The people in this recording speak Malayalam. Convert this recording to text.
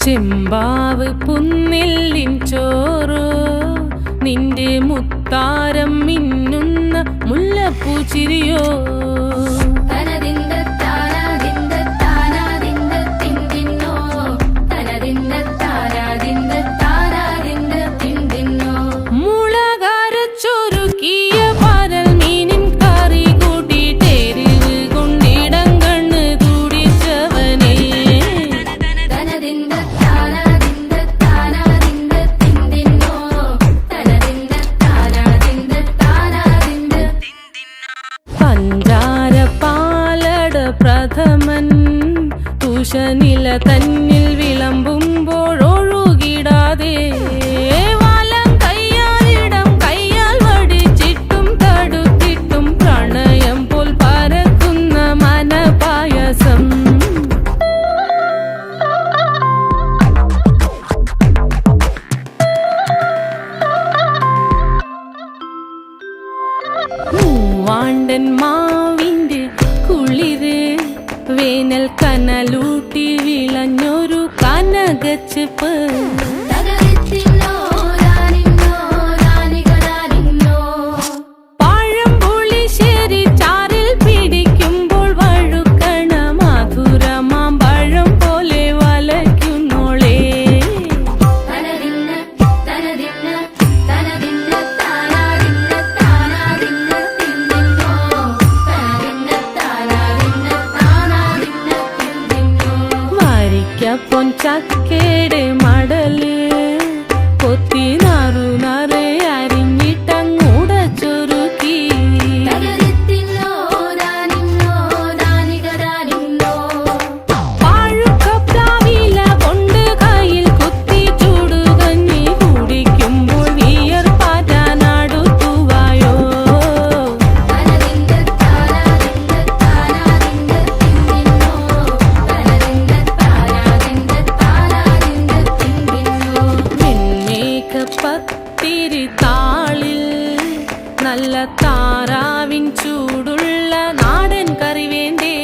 ചെമ്പാവ് പുന്നെല്ലിൻ ചോറോ നിന്റെ മുത്താരം മിന്നുന്ന മുല്ലപ്പൂച്ചിരിയോ പ്രഥമൻ തുഷനില തന്നിൽ വിളമ്പുമ്പോഴൊഴുകിടാതെ വലം കയ്യാലിടം കയ്യാൽ വടിച്ചിട്ടും തടുത്തിട്ടും പ്രണയം പോൽ പരക്കുന്ന മനപായസം മൂവാണ്ടൻ മാവിന്റെ കുളിര് വേനൽ കനലൂട്ടി വിളഞ്ഞൊരു കനകച്ചെപ്പ് പഴംപുളിശ്ശേരി ചാറിൽ പിടിക്കുമ്പോൾ വഴുക്കണ മധുരമാം പഴം പോലെ വലയ്ക്കുന്നോളേ പൊൻചക്കയുടെ മടല് കൊത്തി നാറു നറെ അരിഞ്ഞിട്ടങ്ങൂട ചൊരുക്കി പാഴുക്കപ്ലാവില കൊണ്ട് കയ്യിൽ കുത്തി ചൂടുകഞ്ഞി കുടിക്കുമ്പോൾ വിയർപ്പാറ്റാനടുത്തുവായോ പത്തിരി താളിൽ നല്ല താറാവിൻ ചൂടുള്ള നാടൻ കറി വേണ്ടേ